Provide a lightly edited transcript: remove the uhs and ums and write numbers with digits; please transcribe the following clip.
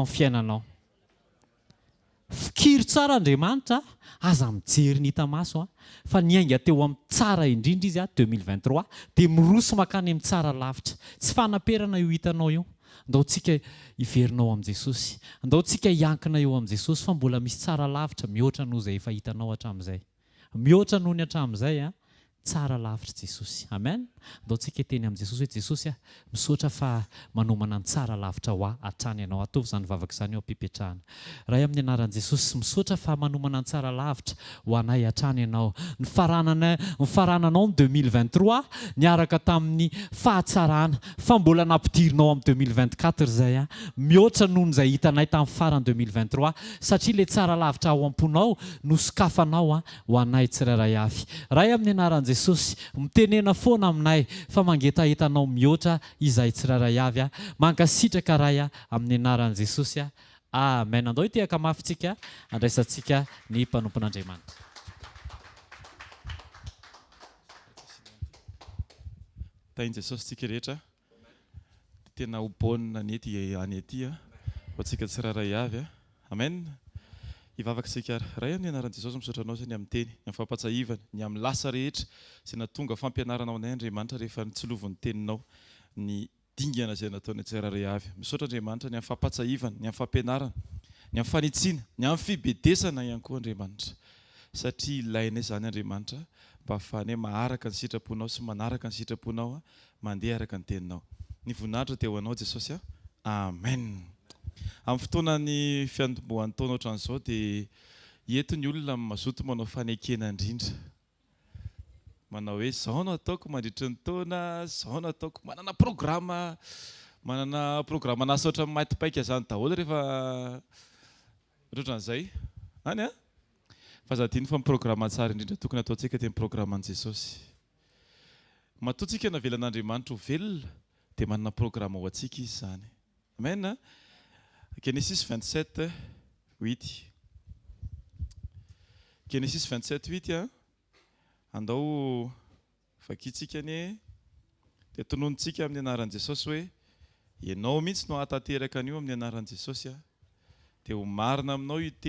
Fiainanao. Fikiry tsara Andriamanitra aza mijery ny hita maso fa niainga teo amin'ny tsara indrindra izy 2023 dia miroso makany amin'ny tsara lavitra. Tsy fanamperana io hitanao io. Andao tsika iverinao amin'i Jesosy. Andao tsika hiankina eo amin'i Jesosy fa mbola misy tsara lavitra mihoatra noho izay efa hitanao hatramin'izay. Mihoatra noho ny hatramin'izay tsara lavitra Jesosy. Amen. Andao tsika teny amin'i Jesosy hoe Jesosy misaotra fa manomana ny tsara lavitra ho hatrany ianao. Atovy izany vavaka izany eo am-pipetrahana. Raha amin'ny anaran'i Jesosy misaotra fa manomana ny tsara lavitra ho anay hatrany ianao. Ny farananao ny 2023 niaraka tamin'ny fahatsarana fa mbola nampidirinao amin'ny 2024 izay mihoatra noho izay hitanay tamin'ny farany 2023 satria ilay tsara lavitra ao am-ponao no sokafanao ho anay tsirairay avy. Raha amin'ny anaran'i Jesosy mitenena foana aminay fa mangetahetanao mihoatra izay tsirairay avy mankasitraka ray amin'ny anaran'i Jesosy. Amen. Andao hitehaka mafitsika andraisantsika ny mpanompon'Andriamanitra. Tain'i Jesosy tsika rehetra tena ho baolina nety any aty ho antsika tsirairay avy. Amen. Hivavaka isika ray amin'ny anaran'i Jesosy misaotra anao izay ny amin'ny teny, ny amin'ny fahampatsahivana, ny amin'ny lasa rehetra izay nahatonga fampianaranao anay Andriamanitra rehefa nitsolovy ny teninao, ny dingana izay nataony tsirairay avy. Misaotra Andriamanitra ny amin'ny fahampatsahivana, ny amin'ny fampianarana, ny amin'ny fanitsiana, ny amin'ny fibedesana ihany koa Andriamanitra. Satria ilainay izany Andriamanitra mba ahafahanay maharaka ny sitraponao sy manaraka ny sitraponao mandeha araka ny teninao. Ny voninahitra teo anao Jesosy. Amen. Amin'ny fotoanany fiantombohan'ny taona ohatran'izao dia eto ny olona mazoto manao fanekena indrindra. Manao hoe izao no ataoko mandritra ny taona, izao no ataoko, manana programma nasa ohatran'ny matipaika izany daholo rehefa ohatran'izay. Any fa zadiny fa miprograma tsara indrindra tokony ataontsika dia miprograman'i Jesosy. Matoantsika navelan'Andriamanitra ho velona dia manana programma ho antsika izy izany. Amen. Genesis 27, 8. Genesis 27, 8. Andao vakitsika anie dia tononontsika amin'ny anaran'i Jesosy hoe ianao mihitsy no hatateraka an'io amin'ny anaran'i Jesosy dia ho marina aminao io